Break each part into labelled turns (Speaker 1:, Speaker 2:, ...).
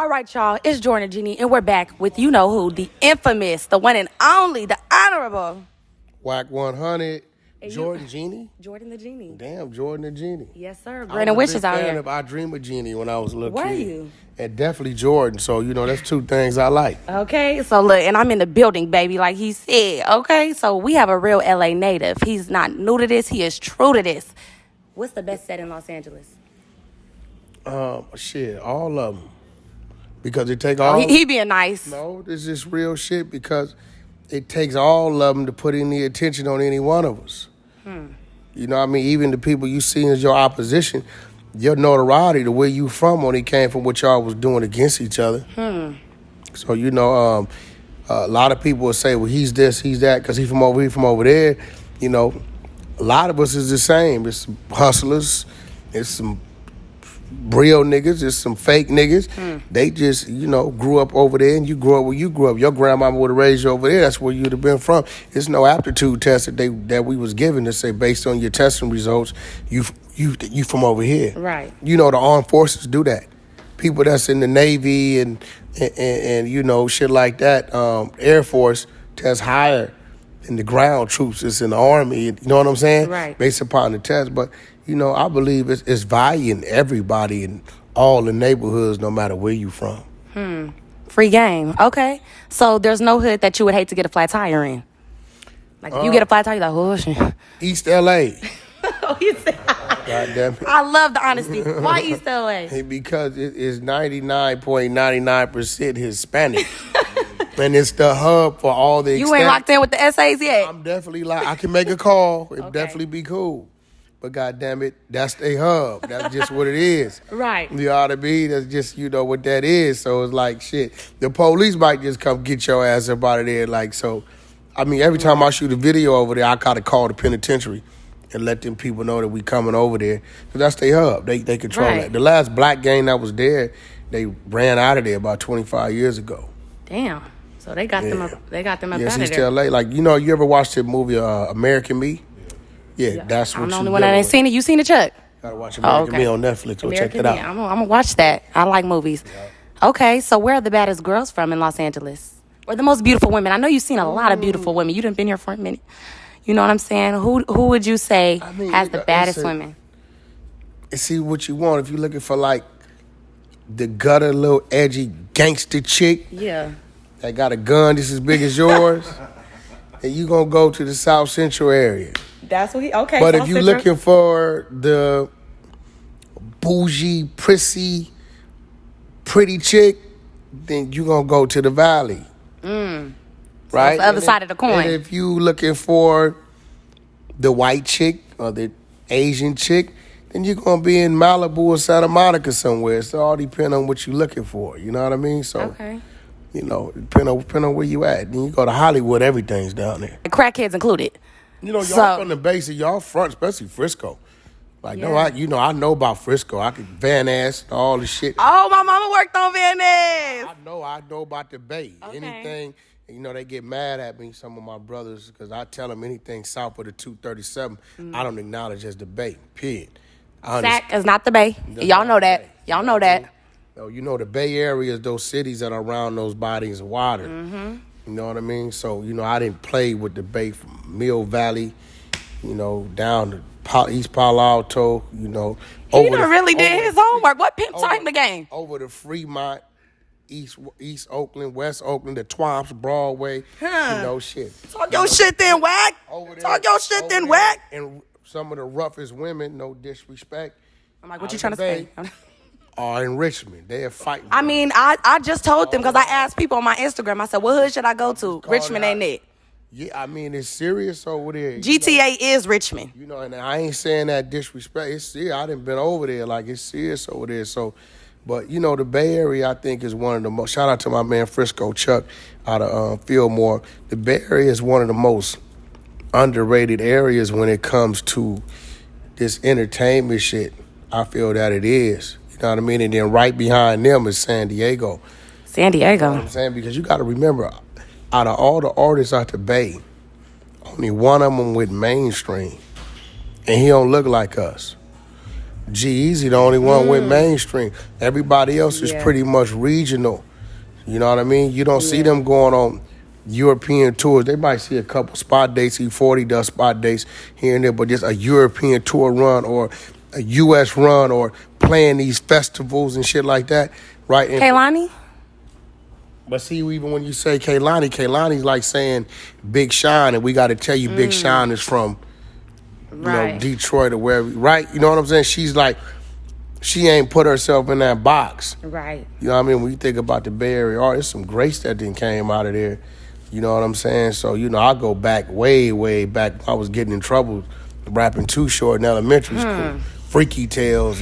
Speaker 1: All right, y'all. It's Jordyn and Jeannie, and we're back with you know who, the infamous, the one and only, the honorable
Speaker 2: Wack 100. Jordyn Jeannie?
Speaker 1: Jordyn the Genie.
Speaker 2: Damn, Jordyn the Genie.
Speaker 1: Yes, sir. Granted wishes out here.
Speaker 2: I Dream of Jeannie when I was a little
Speaker 1: Were
Speaker 2: kid.
Speaker 1: you?
Speaker 2: And definitely Jordyn. So, that's two things I like.
Speaker 1: Okay, so look, and I'm in the building, baby, like he said. Okay, so we have a real LA native. He's not new to this. He is true to this. What's the best set in Los Angeles?
Speaker 2: Shit, all of them. Because it take all...
Speaker 1: he being nice.
Speaker 2: No, this is real shit because it takes all of them to put any attention on any one of us. You know what I mean? Even the people you see as your opposition, your notoriety, the way you from, only came from what y'all was doing against each other. So, a lot of people will say, well, he's this, he's that, because he's from over there. A lot of us is the same. It's some hustlers. It's some real niggas. It's some fake niggas. They just, grew up over there, and you grew up where you grew up. Your grandmama would have raised you over there. That's where you'd have been from. It's no aptitude test that we was given to say, based on your testing results, you from over here.
Speaker 1: Right.
Speaker 2: The armed forces do that. People that's in the Navy and shit like that, Air Force test higher than the ground troops that's in the Army. You know what I'm saying?
Speaker 1: Right.
Speaker 2: Based upon the test. But, I believe it's value in everybody in all the neighborhoods, no matter where you from.
Speaker 1: Free game. Okay. So there's no hood that you would hate to get a flat tire in? Like, if you get a flat tire, you're like, oh, shit.
Speaker 2: East L.A.
Speaker 1: Oh, you said...
Speaker 2: God damn it.
Speaker 1: I love the honesty. Why East LA?
Speaker 2: Because it is 99.99% Hispanic. And it's the hub for all the
Speaker 1: You ain't locked in with the essays yet?
Speaker 2: I'm definitely I can make a call. It'd
Speaker 1: Okay.
Speaker 2: definitely be cool. But goddamn it, that's their hub. That's just what it is.
Speaker 1: Right.
Speaker 2: You ought to be. That's just, what that is. So it's like, shit. The police might just come get your ass up out of there. Like, so, every time I shoot a video over there, I gotta call the penitentiary and let them people know that we coming over there. Because that's their hub. They control
Speaker 1: Right.
Speaker 2: that. The last black gang that was there, they ran out of there about 25 years ago.
Speaker 1: Damn. So they got them up. They got them up
Speaker 2: Yes,
Speaker 1: out of
Speaker 2: East
Speaker 1: there.
Speaker 2: LA. Like, you ever watched the movie American Me? Yeah, that's what
Speaker 1: I'm the
Speaker 2: you
Speaker 1: only one that ain't seen it. You seen it, Chuck?
Speaker 2: Gotta watch American
Speaker 1: okay.
Speaker 2: Me on Netflix. Go check
Speaker 1: American
Speaker 2: that
Speaker 1: Me.
Speaker 2: out.
Speaker 1: I'm gonna watch that. I like movies. Okay, so where are the baddest girls from in Los Angeles? Or the most beautiful women? I know you've seen a lot of beautiful women. You done been here for a minute. You know what I'm saying? Who would you say has the baddest women?
Speaker 2: And see what you want. If you're looking for like the gutter, little edgy gangster chick
Speaker 1: Yeah.
Speaker 2: that got a gun just as big as yours, then you gonna go to the South Central area.
Speaker 1: That's what okay.
Speaker 2: But if you're looking for the bougie, prissy, pretty chick, then you gonna go to the Valley. Right?
Speaker 1: So it's the other side of the coin.
Speaker 2: And if you looking for the white chick or the Asian chick, then you're going to be in Malibu or Santa Monica somewhere. So it all depends on what you're looking for. You know what I mean? So,
Speaker 1: Okay.
Speaker 2: depend on where you at. Then you go to Hollywood, everything's down there.
Speaker 1: Crackheads included.
Speaker 2: Y'all
Speaker 1: So-
Speaker 2: from the base of y'all front, especially Frisco. Like,
Speaker 1: Yeah.
Speaker 2: no, I know about Frisco. I could Van Ness, all the shit.
Speaker 1: Oh, my mama worked on Van Ness.
Speaker 2: I know about the Bay.
Speaker 1: Okay.
Speaker 2: Anything, they get mad at me, some of my brothers, because I tell them anything south of the 237, I don't acknowledge as the Bay, period.
Speaker 1: Sac is not the Bay. Y'all know that. Y'all know that.
Speaker 2: The Bay Area is those cities that are around those bodies of water. You know what I mean? So, I didn't play with the Bay from Mill Valley, down to East Palo Alto,
Speaker 1: He really did his homework. What pimp taught him the game?
Speaker 2: Over to Fremont, East Oakland, West Oakland, the Twomps, Broadway, shit.
Speaker 1: Talk your shit then, Wack. Talk your shit then, Wack.
Speaker 2: And some of the roughest women, no disrespect.
Speaker 1: I'm like, what you trying to say?
Speaker 2: Are in Richmond. They're fighting.
Speaker 1: I just told them because I asked people on my Instagram. I said, what hood should I go to? Richmond ain't it?
Speaker 2: Yeah, it's serious over there.
Speaker 1: GTA is Richmond.
Speaker 2: And I ain't saying that disrespect. It's serious. I done been over there. Like, it's serious over there. So, but, the Bay Area, I think, is one of the most, shout out to my man Frisco Chuck out of Fillmore. The Bay Area is one of the most underrated areas when it comes to this entertainment shit. I feel that it is. You know what I mean? And then right behind them is San Diego.
Speaker 1: San Diego.
Speaker 2: You know what I'm saying? Because you got to remember, out of all the artists out the Bay, only one of them went mainstream. And he don't look like us. G-Eazy the only one went mainstream. Everybody else is
Speaker 1: Yeah.
Speaker 2: pretty much regional. You know what I mean? You don't see
Speaker 1: Yeah.
Speaker 2: them going on European tours. They might see a couple spot dates. E40 does spot dates here and there, but just a European tour run or a U.S. run or playing these festivals and shit like that, right? And
Speaker 1: Kehlani?
Speaker 2: but see, even when you say Kehlani's like saying Big Sean, and we got to tell you Big Sean is from, you know,
Speaker 1: Right.
Speaker 2: Detroit or wherever, right? You know what I'm saying? She's like, she ain't put herself in that box.
Speaker 1: Right.
Speaker 2: You know what I mean? When you think about the Bay Area, there's some greats that then came out of there. You know what I'm saying? So, you know, I go back way, way back. I was getting in trouble rapping Too Short in elementary school. Freaky Tales,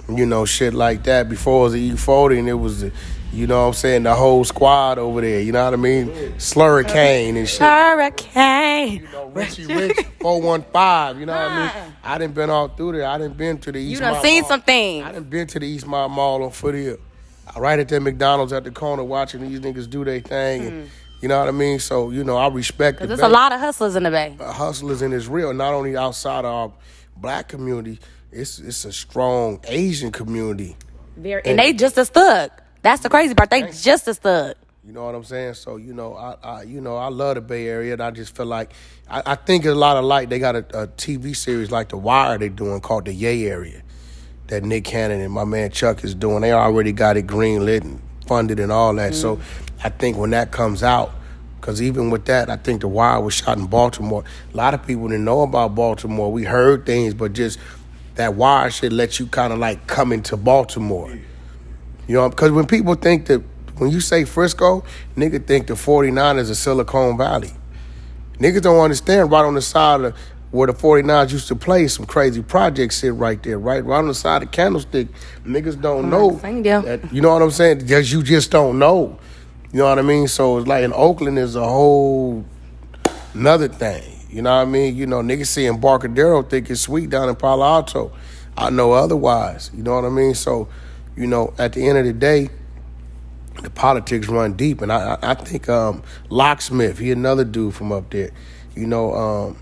Speaker 2: you know, shit like that. Before it was the E40 and it was, you know what I'm saying, the whole squad over there. You know what I mean? Slurricane and shit.
Speaker 1: Hurricane.
Speaker 2: You know, Richie Rich, 415, you know what I mean? I done been all through there. I done been to the East
Speaker 1: You done
Speaker 2: Mile
Speaker 1: seen
Speaker 2: Mall.
Speaker 1: some things.
Speaker 2: I done been to the East Mile Mall on Foothill. Right at that McDonald's at the corner watching these niggas do their thing. And, you know what I mean? So, you know, I respect the
Speaker 1: There's a lot of hustlers in the Bay.
Speaker 2: hustlers in Israel, not only outside of our black community, it's a strong Asian community.
Speaker 1: And they just as thug. That's the crazy part. They just as thug.
Speaker 2: You know what I'm saying? So, you know, I love the Bay Area, and I just feel like I think a lot of like they got a TV series like The Wire they doing called The Yay Area that Nick Cannon and my man Chuck is doing. They already got it greenlit and funded and all that. So I think when that comes out, because even with that, I think The Wire was shot in Baltimore. A lot of people didn't know about Baltimore. We heard things, but just that Wire shit lets you kind of like come into Baltimore. You know, because when people think that, when you say Frisco, nigga think the 49ers are Silicon Valley. Niggas don't understand right on the side of where the 49ers used to play, some crazy projects sit right there, right on the side of Candlestick. Niggas don't know.
Speaker 1: Same deal.
Speaker 2: That, you know what I'm saying? Because you just don't know. You know what I mean? So it's like in Oakland is a whole another thing. You know what I mean? You know, niggas see Embarcadero think it's sweet down in Palo Alto. I know otherwise. You know what I mean? So, you know, at the end of the day, the politics run deep. And I think Locksmith, he another dude from up there. You know,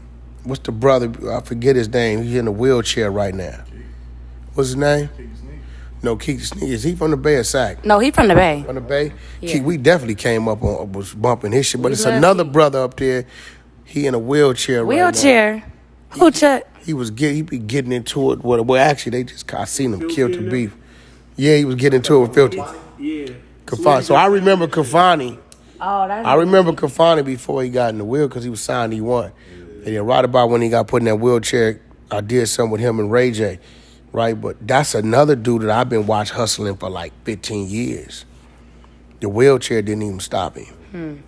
Speaker 2: what's the brother? I forget his name. He's in a wheelchair right now. What's his name? No, Keith the Sneak. Is he from the Bay or Sac?
Speaker 1: No, he from the Bay.
Speaker 2: From the Bay?
Speaker 1: Yeah.
Speaker 2: Keith, we definitely came up on, was bumping his shit. But
Speaker 1: We
Speaker 2: it's
Speaker 1: love
Speaker 2: another
Speaker 1: Keith.
Speaker 2: brother up there. He in a wheelchair right now.
Speaker 1: Wheelchair. Who Chuck?
Speaker 2: He be getting into it. Well, actually, I seen him kill the beef. Yeah, he was getting into it with Filthy.
Speaker 3: Yeah.
Speaker 2: Kafani. So I remember Kafani.
Speaker 1: Oh, that's
Speaker 2: I remember Kafani before he got in the wheel because he was signed E1. And then right about when he got put in that wheelchair, I did something with him and Ray J. Right? But that's another dude that I've been watching hustling for like 15 years. The wheelchair didn't even stop him.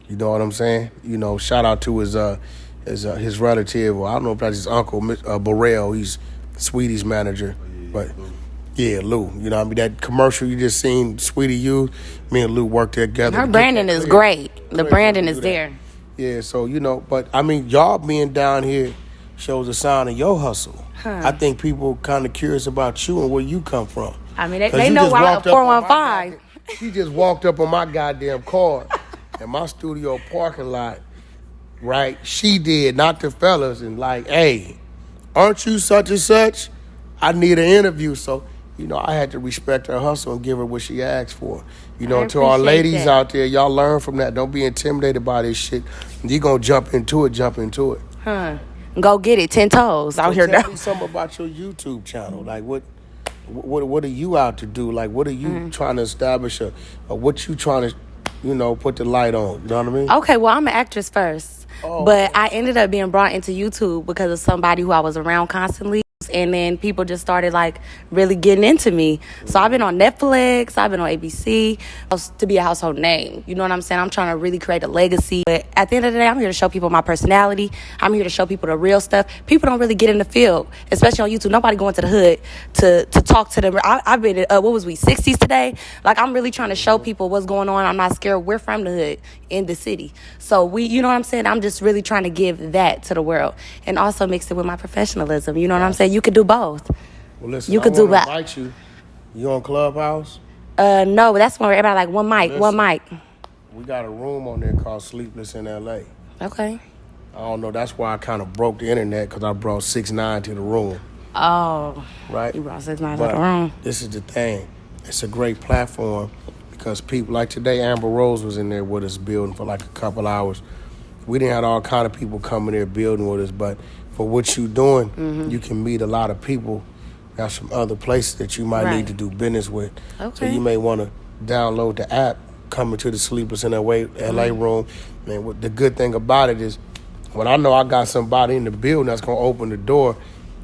Speaker 2: You know what I'm saying? You know, shout out to his relative, or I don't know if that's his uncle, Burrell. He's Sweetie's manager. But yeah, Lou. You know what I mean? That commercial you just seen Sweetie use, me and Lou worked together.
Speaker 1: Her branding is great. The branding is there.
Speaker 2: Yeah, so, you know, but I mean, y'all being down here shows a sign of your hustle. I think people kind of curious about you and where you come from.
Speaker 1: I mean,
Speaker 2: 'Cause
Speaker 1: they
Speaker 2: you
Speaker 1: know
Speaker 2: just
Speaker 1: why
Speaker 2: walked up on my
Speaker 1: 415.
Speaker 2: She just walked up on my goddamn car in my studio parking lot, right? She did, not the fellas, and like, hey, aren't you such and such? I need an interview. So, you know, I had to respect her hustle and give her what she asked for. You know,
Speaker 1: I
Speaker 2: to our
Speaker 1: appreciate
Speaker 2: ladies
Speaker 1: that.
Speaker 2: out there, y'all learn from that. Don't be intimidated by this shit. You gonna jump into it.
Speaker 1: Go get it. 10 toes out here
Speaker 2: Tell
Speaker 1: now.
Speaker 2: me something about your YouTube channel. Like, what are you out to do? Like, what are you trying to establish, or what you trying to, you know, put the light on? You know what I mean?
Speaker 1: Okay, well, I'm an actress first.
Speaker 2: Oh,
Speaker 1: But I ended up being brought into YouTube because of somebody who I was around constantly. And then people just started, like, really getting into me. So I've been on Netflix. I've been on ABC to be a household name. You know what I'm saying? I'm trying to really create a legacy. But at the end of the day, I'm here to show people my personality. I'm here to show people the real stuff. People don't really get in the field, especially on YouTube. Nobody going to the hood to talk to them. I've been, what was we, 60s today? Like, I'm really trying to show people what's going on. I'm not scared. We're from the hood in the city. So you know what I'm saying? I'm just really trying to give that to the world and also mix it with my professionalism. You know what I'm saying? You could do both.
Speaker 2: Well, listen,
Speaker 1: You could
Speaker 2: I
Speaker 1: do
Speaker 2: wanna
Speaker 1: that.
Speaker 2: invite you. You on Clubhouse?
Speaker 1: No, but that's when everybody like one mic.
Speaker 2: We got a room on there called Sleepless in L.A.
Speaker 1: Okay.
Speaker 2: I don't know. That's why I kind of broke the internet, because I brought 6ix9ine to the room.
Speaker 1: Oh.
Speaker 2: right?
Speaker 1: You brought 6ix9ine out
Speaker 2: But
Speaker 1: the room.
Speaker 2: this is the thing. It's a great platform because people, like today, Amber Rose was in there with us building for like a couple hours. We didn't have all kind of people coming there building with us, but for what you doing, you can meet a lot of people. There's some other places that you might need to do business with.
Speaker 1: Okay.
Speaker 2: So you may want to download the app, come into the Sleepers in LA room. Man, what the good thing about it is when I know I got somebody in the building that's going to open the door,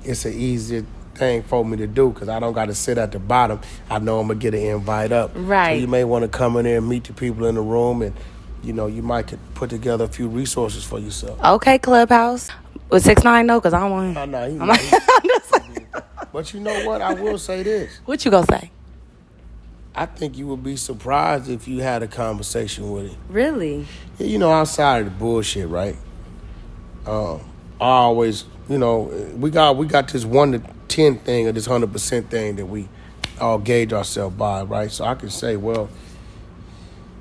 Speaker 2: it's an easier thing for me to do because I don't got to sit at the bottom. I know I'm going to get an invite up.
Speaker 1: Right.
Speaker 2: So you may want to come in there and meet the people in the room and, you know, you might could put together a few resources for yourself.
Speaker 1: Okay, Clubhouse. With 6ix9ine, though, because I don't want him.
Speaker 2: I know.
Speaker 1: I'm just like,
Speaker 2: But you know what? I will say this.
Speaker 1: what you gonna say?
Speaker 2: I think you would be surprised if you had a conversation with him.
Speaker 1: Really?
Speaker 2: Yeah, you know, outside of the bullshit, right? I always, you know, we got this 1 to 10 thing or this 100% thing that we all gauge ourselves by, right? So I can say, well,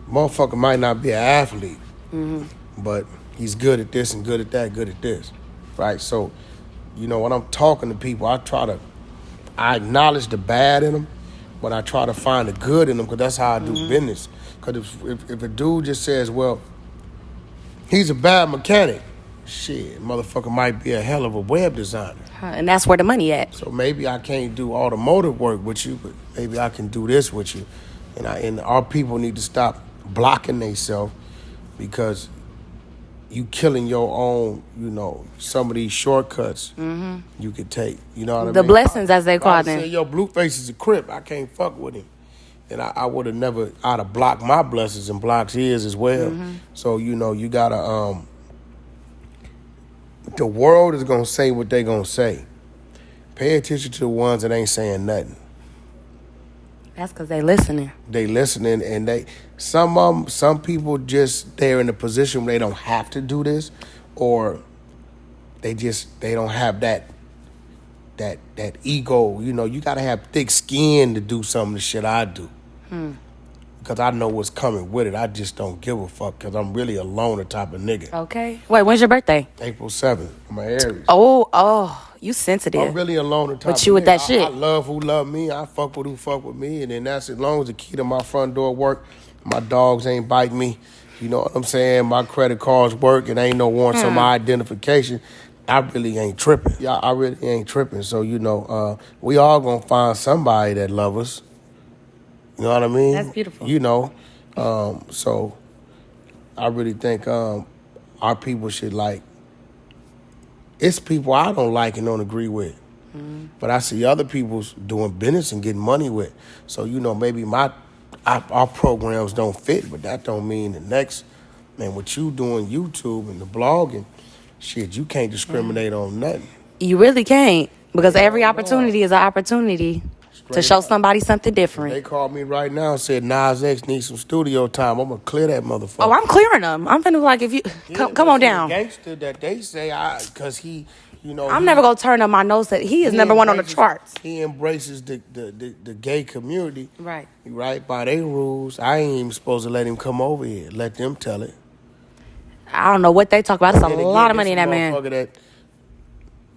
Speaker 2: motherfucker might not be an athlete, but he's good at this and good at that, good at this, right? So, you know, when I'm talking to people, I acknowledge the bad in them, but I try to find the good in them because that's how I do business. Because if a dude just says, well, he's a bad mechanic, shit, motherfucker might be a hell of a web designer.
Speaker 1: And that's where the money at.
Speaker 2: So maybe I can't do automotive work with you, but maybe I can do this with you. And our people need to stop blocking themselves because you killing your own, you know, some of these shortcuts you could take. You know what I mean?
Speaker 1: The blessings, as they call them.
Speaker 2: Say, yo, Blueface is a Crip. I can't fuck with him. And I would have never, I'd have blocked my blessings and blocked his as well. So, you know, you gotta, the world is gonna say what they gonna say. Pay attention to the ones that ain't saying nothing.
Speaker 1: That's because they listening.
Speaker 2: They listening, and some people just they're in a position where they don't have to do this, or they don't have that ego. You know, you gotta have thick skin to do some of the shit I do. Because I know what's coming with it. I just don't give a fuck because I'm really a loner type of nigga.
Speaker 1: Okay. Wait, when's your birthday?
Speaker 2: April 7th. I'm an Aries.
Speaker 1: Oh, you sensitive.
Speaker 2: I'm really a loner type
Speaker 1: But you
Speaker 2: of
Speaker 1: with
Speaker 2: nigga.
Speaker 1: that shit.
Speaker 2: I love who love me. I fuck with who fuck with me. And then that's as long as the key to my front door work, my dogs ain't bite me. You know what I'm saying? My credit cards work and ain't no warrants on my identification. I really ain't tripping. Yeah, I really ain't tripping. So, you know, we all gonna find somebody that love us. You know what I mean?
Speaker 1: That's beautiful.
Speaker 2: You know, so I really think our people should like. It's people I don't like and don't agree with, but I see other people's doing business and getting money with. So you know, maybe our programs don't fit, but that don't mean the next man. What you doing YouTube and the blogging, shit, you can't discriminate on nothing.
Speaker 1: You really can't because every opportunity is an opportunity. To show somebody something different.
Speaker 2: They called me right now and said Nas X needs some studio time. I'm gonna clear that motherfucker.
Speaker 1: Oh, I'm clearing them. I'm finna like if you come on down.
Speaker 2: Gangster that they say because he, you know.
Speaker 1: I'm never gonna turn up my nose that he is number one on the charts.
Speaker 2: He embraces the gay community.
Speaker 1: Right.
Speaker 2: Right by their rules. I ain't even supposed to let him come over here. Let them tell it.
Speaker 1: I don't know what they talk about. It's a
Speaker 2: And
Speaker 1: lot of
Speaker 2: again,
Speaker 1: money in that man.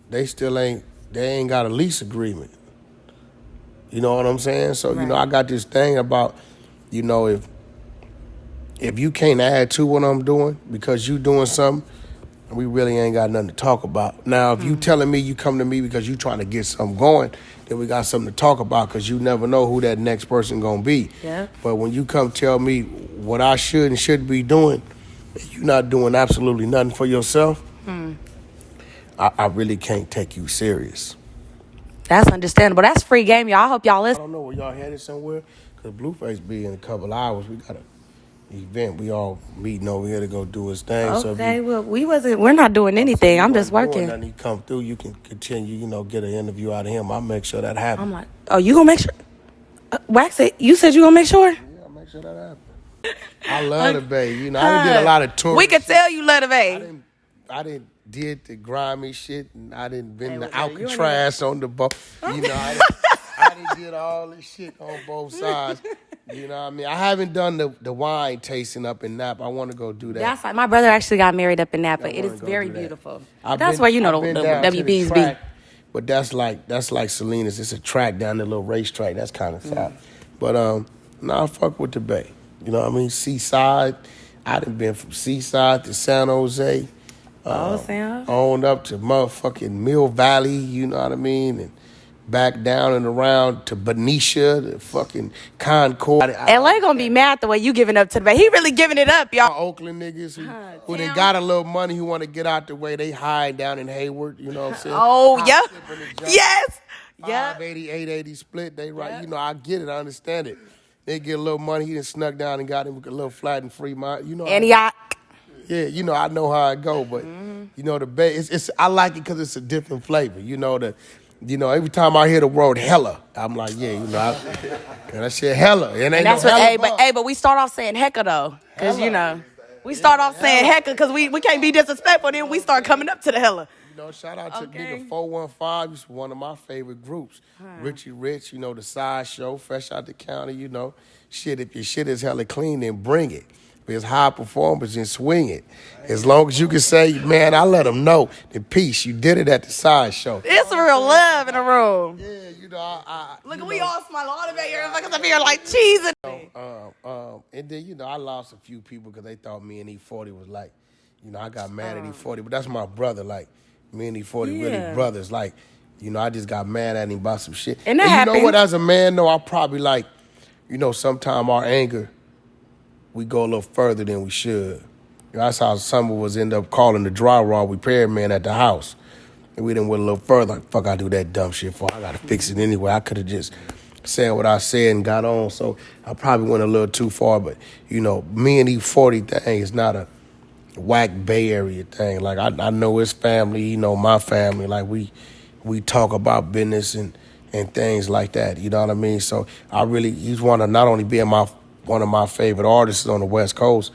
Speaker 2: That they ain't got a lease agreement. You know what I'm saying? So, you know, I got this thing about, you know, if you can't add to what I'm doing because you doing something, we really ain't got nothing to talk about. Now, if you telling me you come to me because you trying to get something going, then we got something to talk about because you never know who that next person going to be.
Speaker 1: Yeah.
Speaker 2: But when you come tell me what I should and shouldn't be doing, you're not doing absolutely nothing for yourself, I really can't take you serious.
Speaker 1: That's understandable. That's free game, y'all. I hope y'all
Speaker 2: I
Speaker 1: listen.
Speaker 2: don't know where y'all headed somewhere, because Blueface be in a couple hours. We got an event. We all meeting over here to go do his thing.
Speaker 1: Okay, well, we're not doing anything. I'm just working.
Speaker 2: Then he come through, you can continue, you know, get an interview out of him. I'll make sure that happens.
Speaker 1: I'm like, oh, you gonna make sure? Wax it. You said you gonna make sure?
Speaker 2: Yeah, I'll make sure that happens. I love the Bay. You know, I did a lot of touring.
Speaker 1: We could tell you love the Bay.
Speaker 2: I didn't did the grimy shit, and I didn't been the
Speaker 1: you
Speaker 2: Alcatraz on the boat. You know, I didn't get all this shit on both sides. You know what I mean? I haven't done the wine tasting up in Napa. I want to go do that.
Speaker 1: That's like my brother actually got married up in Napa. It is very beautiful. That's where you know the WBs be.
Speaker 2: But that's like Salinas. It's a track down the little racetrack. That's kind of south. But I fuck with the Bay. You know what I mean? Seaside. I done been from Seaside to San Jose. On up to motherfucking Mill Valley. You know what I mean? And back down and around to Benicia, the fucking Concord.
Speaker 1: LA gonna be mad the way you giving up to the Bay. He really giving it up, y'all.
Speaker 2: Oakland niggas who they got a little money who want to get out the way, they hide down in Hayward, you know what I'm saying?
Speaker 1: Oh, yeah. Yes. Yeah.
Speaker 2: 580, 880 split, they right. You know, I get it, I understand it. They get a little money, he done snuck down and got him a little flat and free mind. You know,
Speaker 1: Antioch.
Speaker 2: Yeah, you know, I know how it go, but you know, the Bay, it's I like it because it's a different flavor. You know, every time I hear the word hella, I'm like, yeah, you know, that shit hella. And
Speaker 1: that's what, but we start off saying hecka though, because you know, we start off saying hecka because we can't be disrespectful. Then we start coming up to the hella.
Speaker 2: You know, shout out to nigga 415. It's one of my favorite groups. Richie Rich, you know, the side show, fresh out the county. You know, shit. If your shit is hella clean, then bring it. But it's high performance and swing it. As long as you can say, man, I let them know the piece. You did it at the side show.
Speaker 1: It's real love in the room.
Speaker 2: Yeah, you know,
Speaker 1: look, we all smile all the way here. Motherfuckers up here like cheese.
Speaker 2: And then, you know, I lost a few people because they thought me and E40 was like, you know, I got mad at E40, but that's my brother. Like, me and E40 really brothers. Like, you know, I just got mad at him about some shit.
Speaker 1: And that happens.
Speaker 2: You know what? As a man, though, I probably like, you know, sometime our anger, we go a little further than we should. That's how some of us end up calling the drywall repairman at the house. And we done went a little further. Like, fuck, I do that dumb shit for. I got to fix it anyway. I could have just said what I said and got on. So I probably went a little too far. But, you know, me and E40 thing is not a Wack Bay Area thing. Like, I know his family. You know my family. Like, we talk about business and things like that. You know what I mean? So he's one of not only being one of my favorite artists on the West Coast.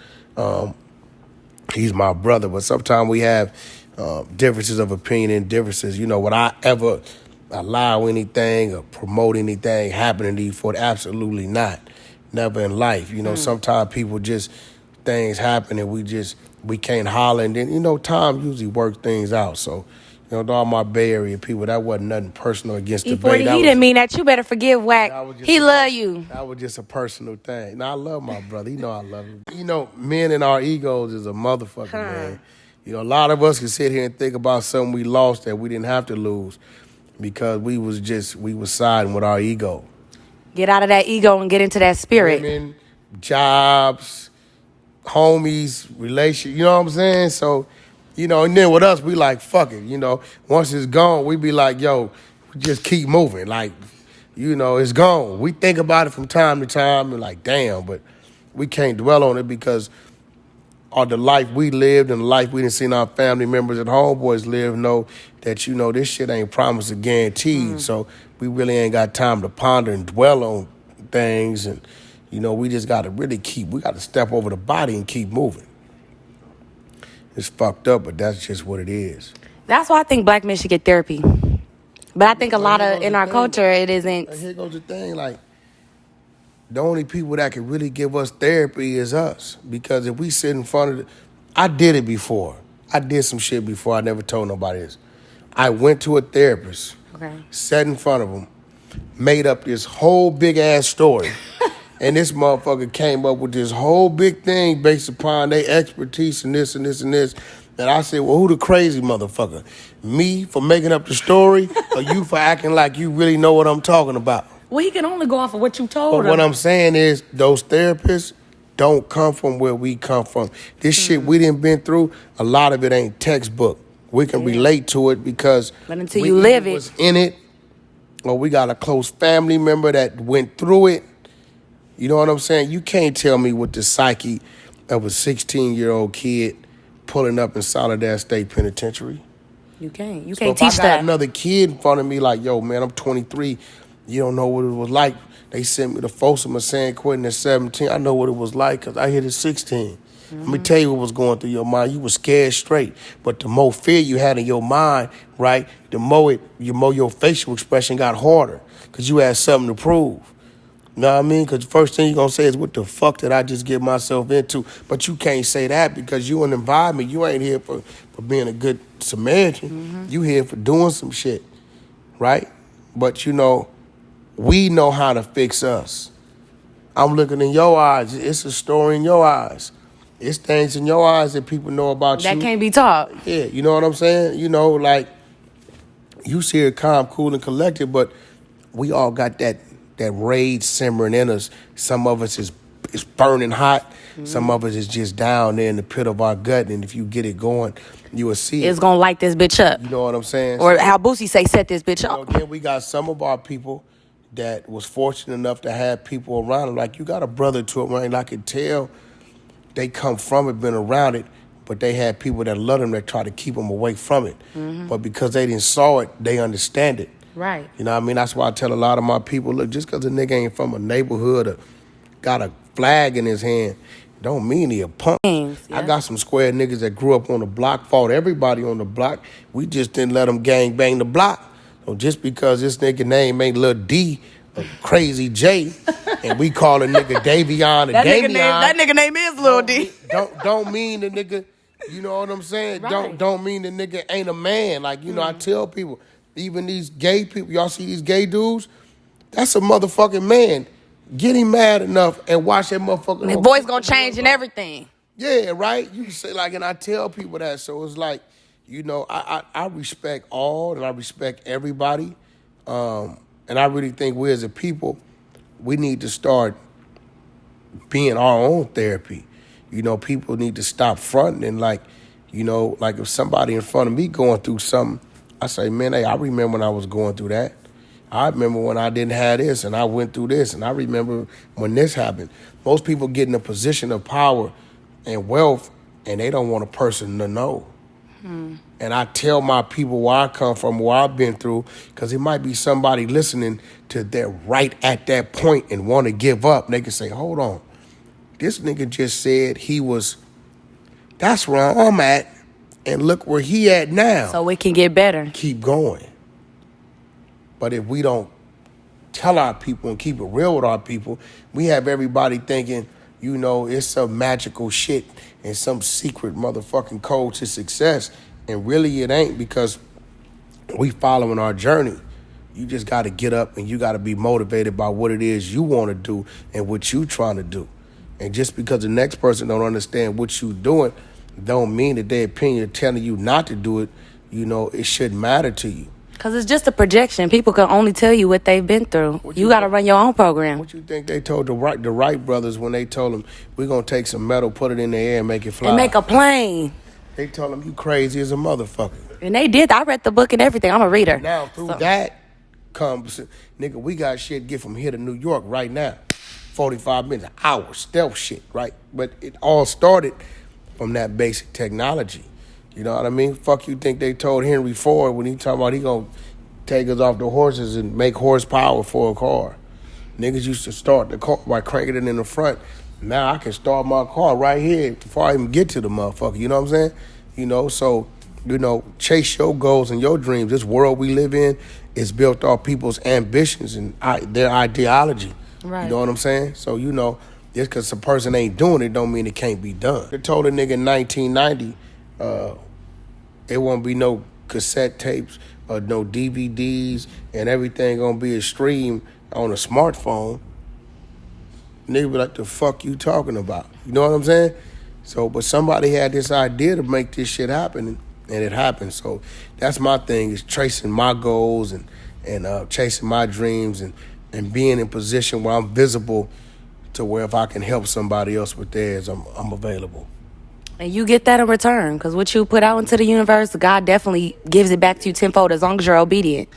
Speaker 2: He's my brother, but sometimes we have differences of opinion and differences. You know, would I ever allow anything or promote anything happening to you for it? Absolutely not. Never in life. You know, sometimes things happen and we can't holler, and then, you know, time usually works things out. So, you know, to all my Bay Area people, that wasn't nothing personal against the Bay.
Speaker 1: He didn't mean that. You better forgive Wack. He love you.
Speaker 2: That was just a personal thing. Now, I love my brother. You know I love him. You know, men and our egos is a motherfucker, man. You know, a lot of us can sit here and think about something we lost that we didn't have to lose because we was siding with our ego.
Speaker 1: Get out of that ego and get into that spirit.
Speaker 2: Women, jobs, homies, relation. You know what I'm saying? So, you know, and then with us, we like, fuck it. You know, once it's gone, we be like, yo, just keep moving. Like, you know, it's gone. We think about it from time to time and like, damn, but we can't dwell on it because the life we lived and the life we done seen our family members and homeboys live know that, you know, this shit ain't promised or guaranteed. So we really ain't got time to ponder and dwell on things. And, you know, we just got to we got to step over the body and keep moving. It's fucked up, but that's just what it is.
Speaker 1: That's why I think black men should get therapy. But I think a lot of in our culture, it isn't.
Speaker 2: Here goes the thing, like, the only people that can really give us therapy is us. Because if we sit in front of I did it before. I did some shit before. I never told nobody this. I went to a therapist, sat in front of him, made up this whole big-ass story. And this motherfucker came up with this whole big thing based upon their expertise and this and this and this. And I said, well, who the crazy motherfucker? Me for making up the story or you for acting like you really know what I'm talking about?
Speaker 1: Well, he can only go off of what you told him.
Speaker 2: But what I'm saying is those therapists don't come from where we come from. This shit we done been through, a lot of it ain't textbook. We can relate to it because
Speaker 1: but until you live it,
Speaker 2: was in it, or we got a close family member that went through it. You know what I'm saying? You can't tell me what the psyche of a 16-year-old kid pulling up in Soledad State Penitentiary.
Speaker 1: You can't. You
Speaker 2: So
Speaker 1: can't
Speaker 2: if
Speaker 1: teach
Speaker 2: I got
Speaker 1: that.
Speaker 2: another kid in front of me like, yo, man, I'm 23. You don't know what it was like. They sent me to Folsom of San Quentin at 17. I know what it was like because I hit at 16. Let me tell you what was going through your mind. You were scared straight. But the more fear you had in your mind, right, the more your facial expression got harder because you had something to prove. You know what I mean? Because the first thing you're going to say is, what the fuck did I just get myself into? But you can't say that because you in the environment. You ain't here for being a good Samaritan. You here for doing some shit. right? But, we know how to fix us. I'm looking in your eyes. It's a story in your eyes. It's things in your eyes that people know about you.
Speaker 1: That can't be taught.
Speaker 2: Yeah, you know what I'm saying? Like, you see it calm, cool, and collected, but we all got that rage simmering in us. Some of us is burning hot. Mm-hmm. Some of us is just down there in the pit of our gut, and if you get it going, you will see
Speaker 1: it's gonna light this bitch up.
Speaker 2: You know what I'm saying?
Speaker 1: Or how Boosie say, set this bitch up.
Speaker 2: Then we got some of our people that was fortunate enough to have people around them. Like, you got a brother to it, and I can tell they come from it, been around it, but they had people that love them that try to keep them away from it. Mm-hmm. But because they didn't saw it, they understand it.
Speaker 1: Right.
Speaker 2: You know what I mean? That's why I tell a lot of my people, look, just because a nigga ain't from a neighborhood or got a flag in his hand, don't mean he a punk. Yeah. I got some square niggas that grew up on the block, fought everybody on the block. We just didn't let them gang bang the block. So just because this nigga name ain't Lil D or Crazy J, and we call a nigga Davion or Davion.
Speaker 1: That nigga name is Lil D.
Speaker 2: Don't mean the nigga, you know what I'm saying? Right. Don't mean the nigga ain't a man. Like, I tell people, even these gay people, y'all see these gay dudes? That's a motherfucking man. Get him mad enough and watch that motherfucker.
Speaker 1: His voice gonna change and everything.
Speaker 2: Yeah, right? You say, like, and I tell people that. So it's like, I respect all and I respect everybody. And I really think we as a people, we need to start being our own therapy. People need to stop fronting and like if somebody in front of me going through something, I say, man, hey, I remember when I was going through that. I remember when I didn't have this and I went through this, and I remember when this happened. Most people get in a position of power and wealth and they don't want a person to know. And I tell my people where I come from, where I've been through, because it might be somebody listening to that right at that point and want to give up. And they can say, hold on, this nigga just said that's where I'm at, and look where he at now.
Speaker 1: So it can get better.
Speaker 2: Keep going. But if we don't tell our people and keep it real with our people, we have everybody thinking, it's some magical shit and some secret motherfucking code to success. And really it ain't, because we following our journey. You just got to get up and you got to be motivated by what it is you want to do and what you trying to do. And just because the next person don't understand what you doing, don't mean that their opinion telling you not to do it, it shouldn't matter to you.
Speaker 1: Because it's just a projection. People can only tell you what they've been through. You got to run your own program.
Speaker 2: What you think they told the Wright brothers when they told them, we're going to take some metal, put it in the air, and make it fly?
Speaker 1: And make a plane.
Speaker 2: They told them, you crazy as a motherfucker.
Speaker 1: And they did. I read the book and everything. I'm a reader.
Speaker 2: Now, through that comes, nigga, we got shit get from here to New York right now. 45 minutes, an hour, stealth shit, right? But it all started from that basic technology. You know what I mean? Fuck you think they told Henry Ford when he talking about he gonna take us off the horses and make horsepower for a car. Niggas used to start the car by cranking it in the front. Now I can start my car right here before I even get to the motherfucker. You know what I'm saying? So, chase your goals and your dreams. This world we live in is built off people's ambitions and their ideology. Right. You know what I'm saying? So, just because a person ain't doing it don't mean it can't be done. They told a nigga in 1990, there won't be no cassette tapes or no DVDs and everything gonna be a stream on a smartphone. Nigga be like, the fuck you talking about? You know what I'm saying? So, but somebody had this idea to make this shit happen, and it happened. So that's my thing, is tracing my goals and chasing my dreams and being in position where I'm visible to where if I can help somebody else with theirs, I'm available.
Speaker 1: And you get that in return, because what you put out into the universe, God definitely gives it back to you tenfold as long as you're obedient.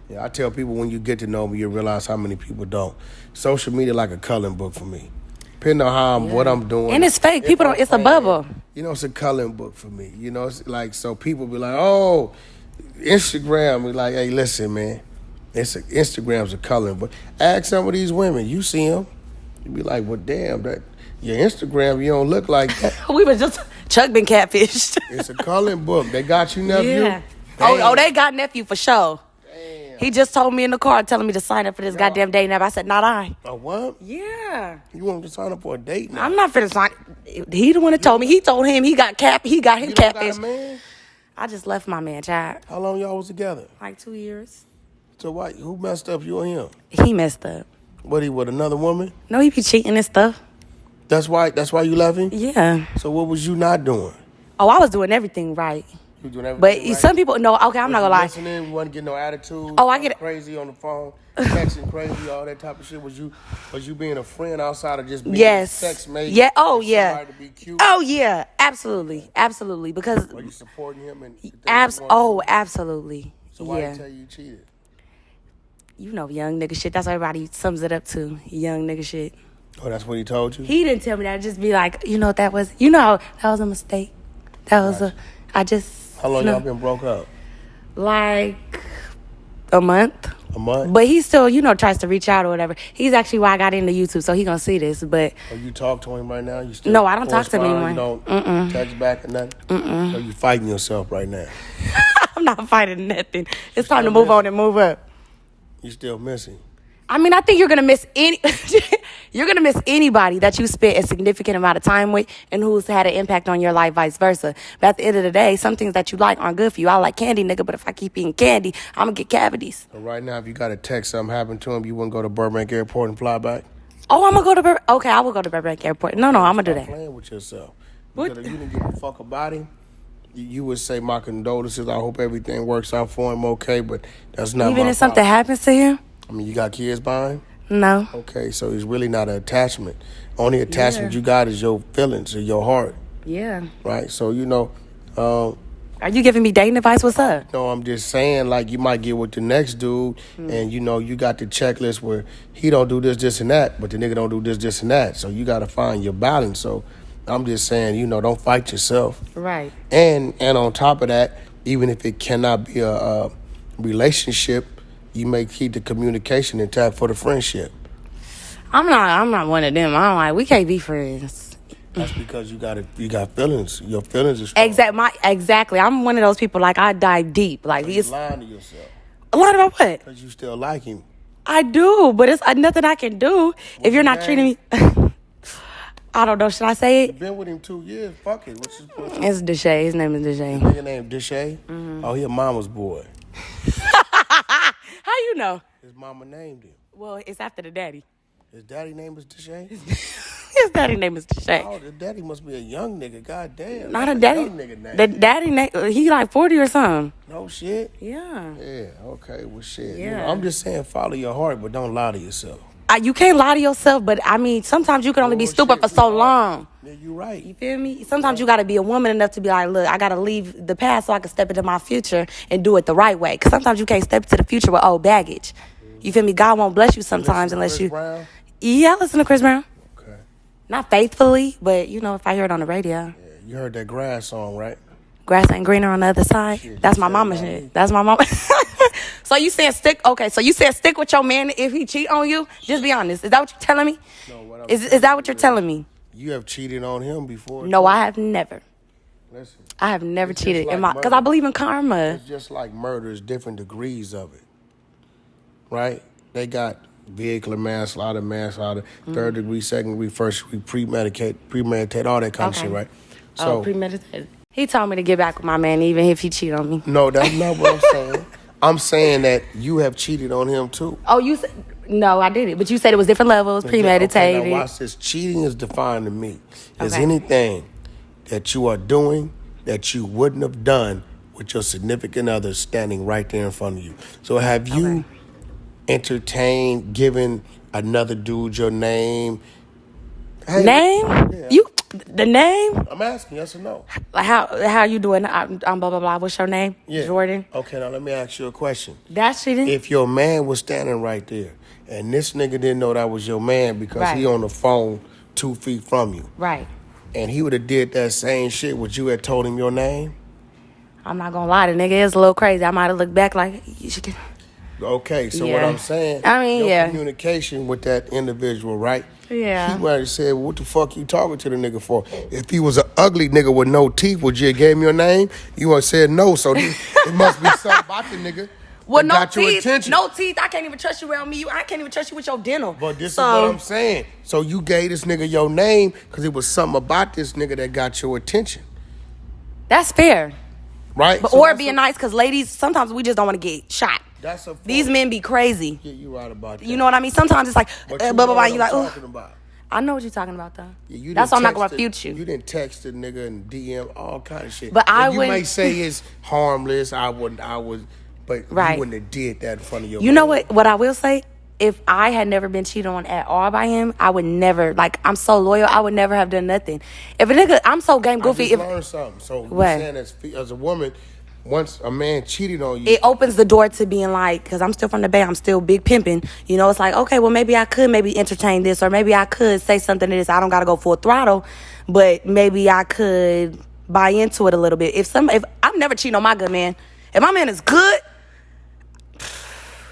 Speaker 2: Yeah, I tell people when you get to know me, you realize how many people don't. Social media like a coloring book for me. Depending on what I'm doing.
Speaker 1: And it's fake. People don't, it's a bubble.
Speaker 2: It's a coloring book for me. It's like, so people be like, oh, Instagram. We like, hey, listen, man. Instagram's a coloring book. Ask some of these women. You see them. You be like, well, damn, that your Instagram, you don't look like that.
Speaker 1: We was just, Chuck been catfished.
Speaker 2: It's a coloring book. They got you, nephew?
Speaker 1: Yeah. Oh, they got nephew for sure. Damn. He just told me in the car telling me to sign up for this goddamn date nap. I said, not I.
Speaker 2: A what?
Speaker 1: Yeah.
Speaker 2: You want me to sign up for a date now?
Speaker 1: I'm not finna sign. He the one that told me. He told him he got him catfished.
Speaker 2: Got a man?
Speaker 1: I just left my man, child.
Speaker 2: How long y'all was together?
Speaker 1: Like 2 years.
Speaker 2: So why? Who messed up, you or him?
Speaker 1: He messed up.
Speaker 2: What, he with another woman?
Speaker 1: No, he be cheating and stuff.
Speaker 2: That's why you left him?
Speaker 1: Yeah.
Speaker 2: So what was you not doing?
Speaker 1: Oh, I was doing everything right.
Speaker 2: You doing everything
Speaker 1: But
Speaker 2: right?
Speaker 1: some people, no, okay, I'm not gonna lie.
Speaker 2: Listening, you wasn't getting no attitude.
Speaker 1: Oh, I get it.
Speaker 2: Crazy on the phone, texting crazy, all that type of shit. Was you being a friend outside of just being
Speaker 1: Yes.
Speaker 2: a sex mate?
Speaker 1: Yeah. Oh, yeah.
Speaker 2: Somebody to be cute?
Speaker 1: Oh, yeah. Absolutely. Absolutely. Because.
Speaker 2: Were you supporting him?
Speaker 1: Absolutely.
Speaker 2: So why
Speaker 1: yeah.
Speaker 2: you tell you cheated?
Speaker 1: You know, young nigga shit. That's what everybody sums it up to. Young nigga shit.
Speaker 2: Oh, that's what he told you?
Speaker 1: He didn't tell me that. Just be like, that was a mistake. That was
Speaker 2: How long y'all been broke up?
Speaker 1: Like a month.
Speaker 2: A month?
Speaker 1: But he still, tries to reach out or whatever. He's actually why I got into YouTube, so he gonna see this. But
Speaker 2: you talk to him right now? You still
Speaker 1: no, I don't talk to him anymore.
Speaker 2: You don't text back or nothing? Or you fighting yourself right now?
Speaker 1: I'm not fighting nothing. It's time to move on and move up.
Speaker 2: You still missing?
Speaker 1: I mean, I think you're gonna miss anybody that you spent a significant amount of time with and who's had an impact on your life, vice versa. But at the end of the day, some things that you like aren't good for you. I like candy, nigga, but if I keep eating candy, I'm gonna get cavities.
Speaker 2: So right now, if you got a text, something happened to him, you wouldn't go to Burbank Airport and fly back?
Speaker 1: Oh, I'm gonna go to Burbank. Okay, I will go to Burbank Airport. No, I'm gonna do that.
Speaker 2: Playing with yourself.
Speaker 1: What?
Speaker 2: Because if you didn't give a fuck about him, you would say my condolences. I hope everything works out for him okay, but that's not
Speaker 1: Even
Speaker 2: my
Speaker 1: if something happens to him?
Speaker 2: I mean, you got kids by him?
Speaker 1: No.
Speaker 2: Okay, so it's really not an attachment. Only attachment you got is your feelings or your heart.
Speaker 1: Yeah.
Speaker 2: Right? So,
Speaker 1: are you giving me dating advice? What's up?
Speaker 2: No, I'm just saying, like, you might get with the next dude, and, you got the checklist where he don't do this, and that, but the nigga don't do this, and that. So you got to find your balance. So I'm just saying, don't fight yourself.
Speaker 1: Right.
Speaker 2: And on top of that, even if it cannot be a relationship, you may keep the communication intact for the friendship.
Speaker 1: I'm not one of them. We can't be friends.
Speaker 2: That's because you got feelings. Your feelings are strong.
Speaker 1: Exactly. I'm one of those people, like, I dive deep. Like,
Speaker 2: you're lying to yourself.
Speaker 1: Lying about what?
Speaker 2: Because you still like him.
Speaker 1: I do, but it's nothing I can do if you're not treating me. I don't know. Should I say it?
Speaker 2: You've been with him 2 years. Fuck it. What's his name?
Speaker 1: It's Deshae. His name is Deshae.
Speaker 2: Nigga named Deshae? Mm-hmm. Oh, he a mama's boy.
Speaker 1: How you know?
Speaker 2: His mama named him.
Speaker 1: Well, it's after the daddy.
Speaker 2: His daddy name is Deshae?
Speaker 1: His daddy name is Deshae.
Speaker 2: Oh, the daddy must be a young nigga. God damn.
Speaker 1: Not a daddy.
Speaker 2: Young nigga name.
Speaker 1: The daddy name, he like 40 or something.
Speaker 2: No shit?
Speaker 1: Yeah.
Speaker 2: Yeah, okay. Well, shit.
Speaker 1: Yeah.
Speaker 2: I'm just saying follow your heart, but don't lie to yourself.
Speaker 1: You can't lie to yourself, but I mean, sometimes you can only be stupid for so long.
Speaker 2: Yeah, you're right.
Speaker 1: You feel me? Sometimes you got to be a woman enough to be like, look, I got to leave the past so I can step into my future and do it the right way. Because sometimes you can't step into the future with old baggage. You feel me? God won't bless you sometimes unless you...
Speaker 2: Brown?
Speaker 1: Yeah, I listen to Chris Brown.
Speaker 2: Okay.
Speaker 1: Not faithfully, but, if I hear it on the radio.
Speaker 2: Yeah, you heard that grass song, right?
Speaker 1: Grass ain't greener on the other side.
Speaker 2: Shit,
Speaker 1: That's my mama shit. That's my mama. So you said stick with your man if he cheat on you? Just be honest. Is that what you're telling me?
Speaker 2: No,
Speaker 1: is that what you're telling me?
Speaker 2: You have cheated on him before?
Speaker 1: No, I have never.
Speaker 2: Listen.
Speaker 1: I have never cheated
Speaker 2: like
Speaker 1: because I believe in karma.
Speaker 2: It's just like murder. It's different degrees of it. Right? They got vehicular manslaughter, third degree, second degree, first degree, premeditate, all that kind of shit, right? So,
Speaker 1: premeditated. He told me to get back with my man even if he cheat on me.
Speaker 2: No, that's not what I'm saying. I'm saying that you have cheated on him too.
Speaker 1: Oh, you said... No, I didn't. But you said it was different levels, premeditated.
Speaker 2: Okay, now watch this. Cheating is defined to me as anything that you are doing that you wouldn't have done with your significant other standing right there in front of you. So have you entertained giving another dude your name? Hey,
Speaker 1: name? Yeah. The name?
Speaker 2: I'm asking, yes or no.
Speaker 1: Like how you doing? I'm blah, blah, blah. What's your name?
Speaker 2: Yeah.
Speaker 1: Jordyn.
Speaker 2: Okay, now let me ask you a question.
Speaker 1: That's cheating?
Speaker 2: If your man was standing right there and this nigga didn't know that was your man because he on the phone 2 feet from you.
Speaker 1: Right.
Speaker 2: And he would have did that same shit, would you have told him your name?
Speaker 1: I'm not going to lie. The nigga is a little crazy. I might have looked back like, you should get...
Speaker 2: Okay, so what I'm saying, your communication with that individual, right?
Speaker 1: Yeah.
Speaker 2: He might have said, well, what the fuck you talking to the nigga for? If he was an ugly nigga with no teeth, would you have gave him your name? You would have said no, so it must be something about the nigga
Speaker 1: that
Speaker 2: got teeth, your attention.
Speaker 1: No teeth. I can't even trust you around me. I can't even trust you with your dental.
Speaker 2: But this is what I'm saying. So you gave this nigga your name because it was something about this nigga that got your attention.
Speaker 1: That's fair.
Speaker 2: Right?
Speaker 1: But, or being nice because ladies, sometimes we just don't want to get shot.
Speaker 2: That's a
Speaker 1: These men be crazy.
Speaker 2: Yeah, you right about that.
Speaker 1: You know what I mean? Sometimes it's like,
Speaker 2: But
Speaker 1: blah,
Speaker 2: you
Speaker 1: blah,
Speaker 2: know
Speaker 1: blah.
Speaker 2: what
Speaker 1: You like,
Speaker 2: I'm
Speaker 1: oh.
Speaker 2: talking about.
Speaker 1: I know what you're talking about, though.
Speaker 2: Yeah,
Speaker 1: that's why I'm not going to
Speaker 2: text
Speaker 1: refute you.
Speaker 2: You didn't text the nigga and DM all kind of shit.
Speaker 1: But
Speaker 2: you may say it's harmless. But you wouldn't have did that in front of your
Speaker 1: You know what I will say? If I had never been cheated on at all by him, I would never, like, I'm so loyal, I would never have done nothing. If a nigga, I'm so game goofy.
Speaker 2: I just learned something. So you're saying as a woman, once a man cheated on you,
Speaker 1: it opens the door to being like, because I'm still from the Bay, I'm still big pimping. You know, it's like, okay, well, maybe I could entertain this, or maybe I could say something to this. I don't got to go full throttle, but maybe I could buy into it a little bit. If I'm never cheating on my good man. If my man is good,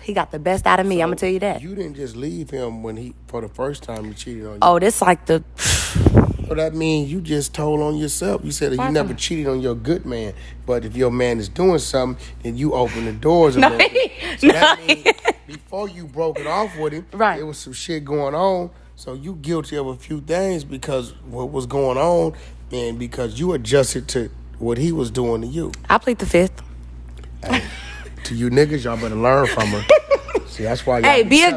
Speaker 1: he got the best out of me. I'm gonna tell you that.
Speaker 2: You didn't just leave him for the first time he cheated on you.
Speaker 1: Oh, this like the.
Speaker 2: So that means you just told on yourself. You said that you never cheated on your good man, but if your man is doing something, then you open the doors a little bit. So that means before you broke it off with him, there was some shit going on. So you guilty of a few things because what was going on, and because you adjusted to what he was doing to you.
Speaker 1: I plead the fifth.
Speaker 2: Hey, to you niggas, y'all better learn from her. See, that's why.
Speaker 1: Hey, be a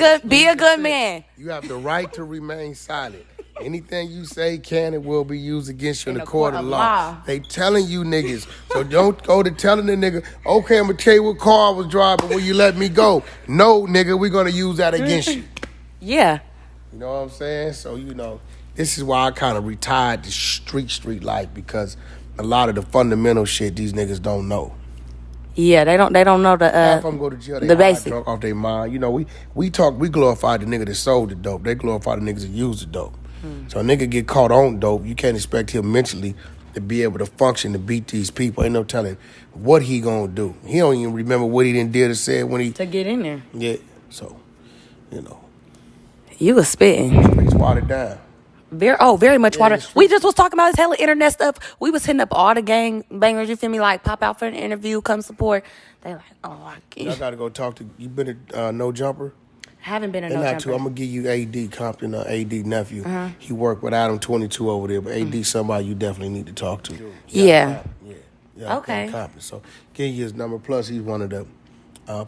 Speaker 1: good man.
Speaker 2: You have the right to remain silent. Anything you say can and will be used against you in the court of law. They telling you niggas. So don't go to telling the nigga, okay, I'm going to tell you what car I was driving when you let me go. No, nigga, we're going to use that against you.
Speaker 1: Yeah.
Speaker 2: You know what I'm saying? So, this is why I kind of retired the street life, because a lot of the fundamental shit these niggas don't know.
Speaker 1: Yeah, they don't know the
Speaker 2: half of them go to jail,
Speaker 1: the basic.
Speaker 2: Drunk off their mind. We glorify the nigga that sold the dope. They glorify the niggas that used the dope. So a nigga get caught on dope, you can't expect him mentally to be able to function to beat these people. Ain't no telling what he gonna do. He don't even remember what he done did or said when he
Speaker 1: to get in there.
Speaker 2: Yeah, so
Speaker 1: you was spitting.
Speaker 2: Streets watered down.
Speaker 1: Very much water. We just was talking about this hella internet stuff. We was hitting up all the gang bangers, you feel me? Like, pop out for an interview, come support. They like, oh, I can't.
Speaker 2: I gotta go talk to you. Been a No Jumper?
Speaker 1: I haven't been a No Jumper.
Speaker 2: I'm gonna give you AD Compton, AD nephew. He worked with Adam 22 over there, but AD somebody you definitely need to talk to.
Speaker 1: Yeah.
Speaker 2: Okay. Compton. So give you his number. Plus, he's one of the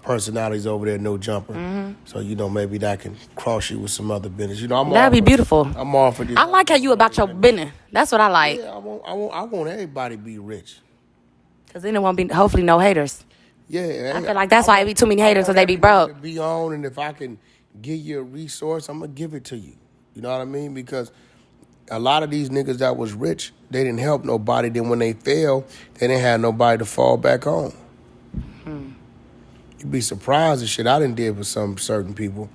Speaker 2: personalities over there, No Jumper. So maybe that can cross you with some other business.
Speaker 1: That'd be beautiful.
Speaker 2: I'm all for this.
Speaker 1: I like how you about your business. That's what I like.
Speaker 2: Yeah, I want everybody to be rich.
Speaker 1: Cause then it won't be hopefully no haters.
Speaker 2: Yeah,
Speaker 1: I feel like that's why it be too many haters, because they be broke.
Speaker 2: Be on, and if I can give you a resource, I'm gonna give it to you. You know what I mean? Because a lot of these niggas that was rich, they didn't help nobody. Then when they failed, they didn't have nobody to fall back on. You'd be surprised at shit I done did with some certain people.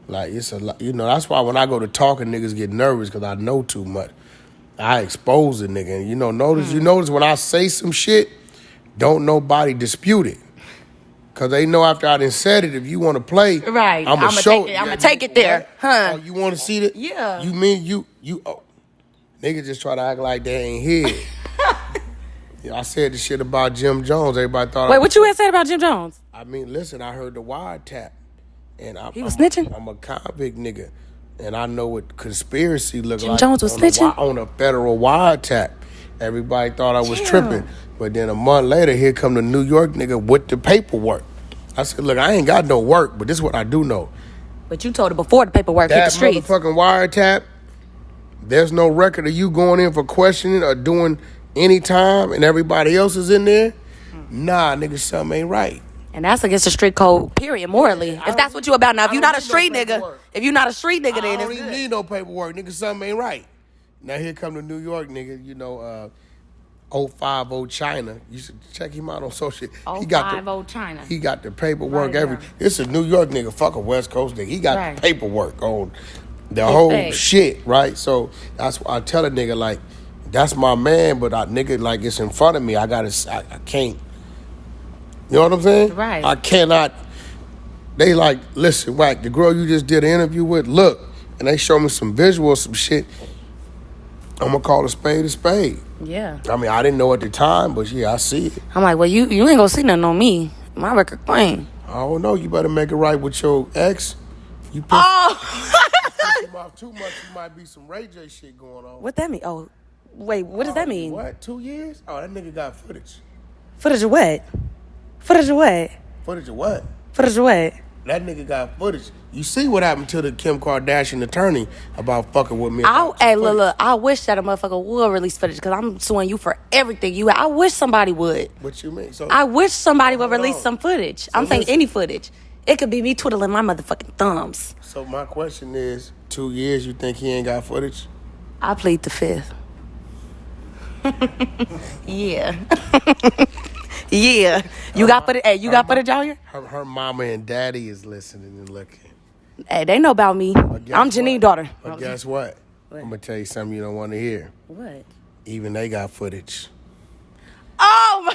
Speaker 2: Like, it's a lot. That's why when I go to talking, niggas get nervous because I know too much. I expose a nigga. And notice when I say some shit, don't nobody dispute it. Because they know after I done said it, if you want to play,
Speaker 1: right.
Speaker 2: I'm going to show it.
Speaker 1: I'm going to take it there. Huh?
Speaker 2: Oh, you want to see that?
Speaker 1: Yeah.
Speaker 2: You mean you niggas just try to act like they ain't here. I said the shit about Jim Jones. Everybody thought.
Speaker 1: Wait, what you had said about Jim Jones?
Speaker 2: I mean, listen, I heard the wiretap. And
Speaker 1: he was snitching?
Speaker 2: I'm a convict nigga. And I know what conspiracy look like.
Speaker 1: Jim Jones was snitching?
Speaker 2: On a federal wiretap. Everybody thought I was tripping. But then a month later, here come the New York nigga with the paperwork. I said, look, I ain't got no work, but this is what I do know.
Speaker 1: But you told it before the paperwork hit the streets.
Speaker 2: That motherfucking wiretap, there's no record of you going in for questioning or doing any time and everybody else is in there. Nah, nigga, something ain't right.
Speaker 1: And that's against the street code, period, morally. If that's what you about. Now, if you're not a street nigga, then it's good.
Speaker 2: I don't even need no paperwork, nigga, something ain't right. Now, here come the New York nigga, 050 China. You should check him out on social.
Speaker 1: 050 China.
Speaker 2: He got the paperwork. This is a New York nigga, fuck a West Coast nigga. He got the paperwork on the whole shit, right? So that's why I tell a nigga, like, that's my man, but nigga, like, it's in front of me. I can't. You know what I'm saying?
Speaker 1: Right.
Speaker 2: I cannot. They like, listen, Wack, the girl you just did an interview with, look, and they show me some visuals, some shit. I'm going to call a spade.
Speaker 1: Yeah.
Speaker 2: I mean, I didn't know at the time, but yeah, I see it.
Speaker 1: I'm like, well, you ain't going to see nothing on me. My record clean.
Speaker 2: I don't know. You better make it right with your ex. You piss him off too much, you might be some Ray J shit going on.
Speaker 1: What that mean? Oh, wait, what does that mean?
Speaker 2: What, 2 years? Oh, that nigga got footage.
Speaker 1: Footage of what? Footage of what?
Speaker 2: Footage of what?
Speaker 1: Footage what?
Speaker 2: That nigga got footage. You see what happened to the Kim Kardashian attorney about fucking with me?
Speaker 1: Hey, look, I wish that a motherfucker would release footage because I'm suing you for everything you. I wish somebody would.
Speaker 2: What you mean? So
Speaker 1: I wish somebody would release some footage. I'm saying any footage. It could be me twiddling my motherfucking thumbs.
Speaker 2: So my question is, 2 years, you think he ain't got footage?
Speaker 1: I plead the fifth. Yeah. Yeah. You got footage? Hey, you got footage out here?
Speaker 2: Her mama and daddy is listening and looking.
Speaker 1: Hey, they know about me. I'm Janine's daughter.
Speaker 2: But guess what? I'm going to tell you something you don't want to hear.
Speaker 1: What?
Speaker 2: Even they got footage.
Speaker 1: Oh,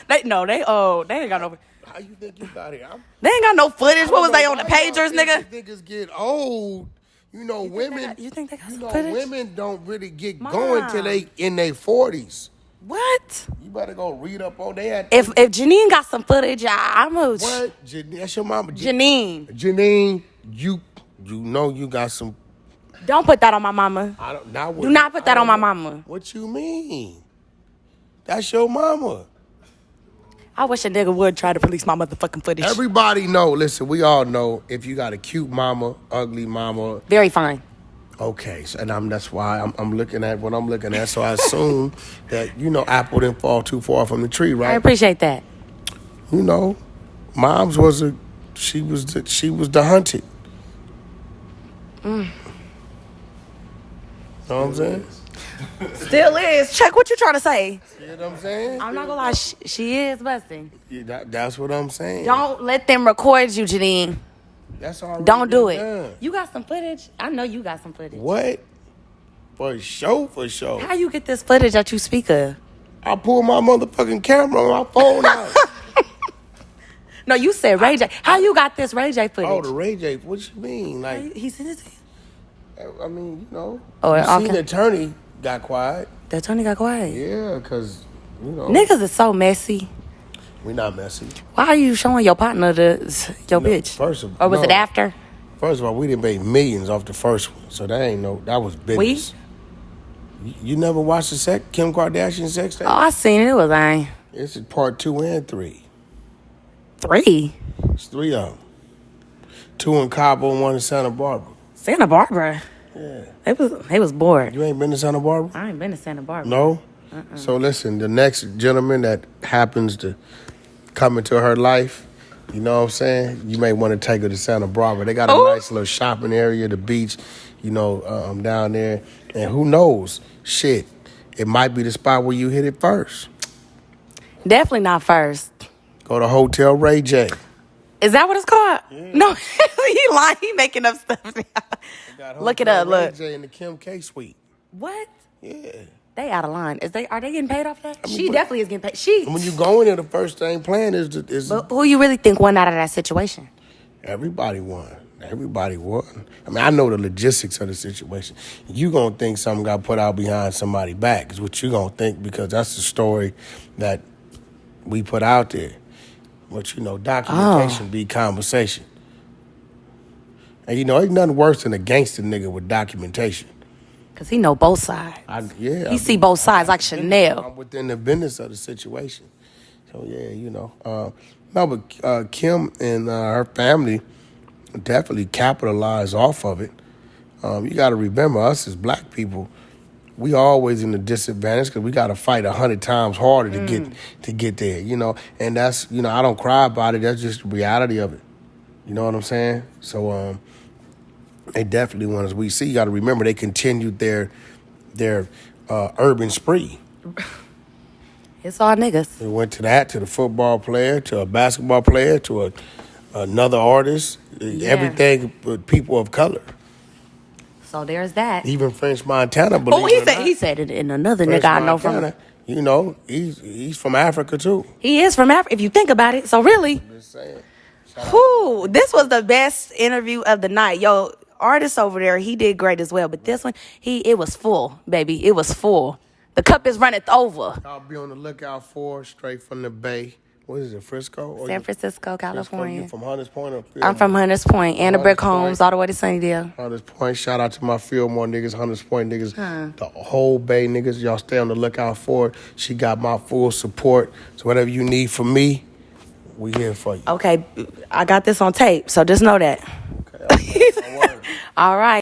Speaker 1: they ain't got no.
Speaker 2: How you think you got here?
Speaker 1: They ain't got no footage. What was they on the pagers, nigga?
Speaker 2: Niggas get old. Women.
Speaker 1: You think they got some footage?
Speaker 2: Women don't really get going till they in their 40s.
Speaker 1: What?
Speaker 2: You better go read up on that.
Speaker 1: If Janine got some footage, I'm a...
Speaker 2: What? That's your mama.
Speaker 1: Janine.
Speaker 2: Janine, you know you got some...
Speaker 1: Don't put that on my mama. Do not put that on my mama.
Speaker 2: What you mean? That's your mama.
Speaker 1: I wish a nigga would try to release my motherfucking footage.
Speaker 2: Everybody know. Listen, we all know if you got a cute mama, ugly mama.
Speaker 1: Very fine.
Speaker 2: Okay, so, and that's why I'm looking at what I'm looking at. So I assume that apple didn't fall too far from the tree, right?
Speaker 1: I appreciate that.
Speaker 2: Mom's was she was the hunted. Know what I'm saying?
Speaker 1: Still is. Check what you trying to say.
Speaker 2: You know what I'm saying?
Speaker 1: I'm not gonna lie. She is busting.
Speaker 2: Yeah, that's what I'm saying.
Speaker 1: Don't let them record you, Janine.
Speaker 2: That's all.
Speaker 1: Don't do it.
Speaker 2: Done.
Speaker 1: You got some footage? I know you got some footage.
Speaker 2: What? For sure.
Speaker 1: How you get this footage that you speak of?
Speaker 2: I pulled my motherfucking camera on my phone out.
Speaker 1: No, you said Ray J. How you got this Ray J footage?
Speaker 2: Oh, the Ray J. What you mean? Like
Speaker 1: he sent it to you?
Speaker 2: I mean,
Speaker 1: Oh,
Speaker 2: you see the attorney got quiet.
Speaker 1: The attorney got quiet?
Speaker 2: Yeah, because,
Speaker 1: Niggas is so messy.
Speaker 2: We not messy.
Speaker 1: Why are you showing your partner your bitch? Or was it after?
Speaker 2: First of all, we didn't make millions off the first one, so that was business. You never watched the Kim Kardashian sex tape?
Speaker 1: Oh, I seen it. It was I.
Speaker 2: This is part 2 and 3.
Speaker 1: 3?
Speaker 2: It's 3 of them. 2 in Cabo and 1 in Santa Barbara.
Speaker 1: Santa Barbara?
Speaker 2: Yeah.
Speaker 1: They was bored.
Speaker 2: You ain't been to Santa Barbara?
Speaker 1: I ain't been to Santa Barbara.
Speaker 2: No? So listen, the next gentleman that happens to come into her life, you know what I'm saying? You may want to take her to Santa Barbara. They got a nice little shopping area, the beach, down there. And who knows? Shit, it might be the spot where you hit it first.
Speaker 1: Definitely not first.
Speaker 2: Go to Hotel Ray J.
Speaker 1: Is that what it's called?
Speaker 2: Yeah.
Speaker 1: No, he lying. He making up stuff. Look it up. Look.
Speaker 2: Ray J in the Kim K suite.
Speaker 1: What?
Speaker 2: Yeah.
Speaker 1: They out of line. Are they getting paid off that? She definitely is getting paid.
Speaker 2: When you go in there, the first thing planned is
Speaker 1: But who you really think won out of that situation?
Speaker 2: Everybody won. Everybody won. I mean, I know the logistics of the situation. You gonna think something got put out behind somebody's back is what you gonna think because that's the story that we put out there. But documentation be conversation. And ain't nothing worse than a gangster nigga with documentation.
Speaker 1: Cause he know both sides. He see both sides like Chanel.
Speaker 2: I'm within the business of the situation. So but Kim and her family definitely capitalize off of it. You got to remember, us as black people, we always in the disadvantage because we got to fight 100 times harder to get there. And that's I don't cry about it. That's just the reality of it. You know what I'm saying? So they definitely want, as we see, you got to remember they continued their urban spree.
Speaker 1: It's all niggas.
Speaker 2: They went to the football player, to a basketball player, to another artist, everything with people of color.
Speaker 1: So there's that.
Speaker 2: Even French Montana.
Speaker 1: He said it in another French nigga I know
Speaker 2: Montana, from. He's from Africa too.
Speaker 1: He is from Africa. If you think about it, so really.
Speaker 2: I'm just saying.
Speaker 1: This was the best interview of the night. Yo, artist over there, he did great as well. But this one, it was full, baby. It was full. The cup is runneth over.
Speaker 2: I'll be on the lookout for straight from the Bay. What is it, Frisco?
Speaker 1: San Francisco, California.
Speaker 2: You from Hunters Point?
Speaker 1: I'm from Hunters Point. Anna Brick Homes, all the way to Sunnydale.
Speaker 2: Hunters Point. Shout out to my Fillmore niggas, Hunters Point niggas, the whole Bay niggas. Y'all stay on the lookout for it. She got my full support. So whatever you need from me, We here for you.
Speaker 1: Okay, I got this on tape, so just know that.
Speaker 2: Okay. All right.
Speaker 1: All right.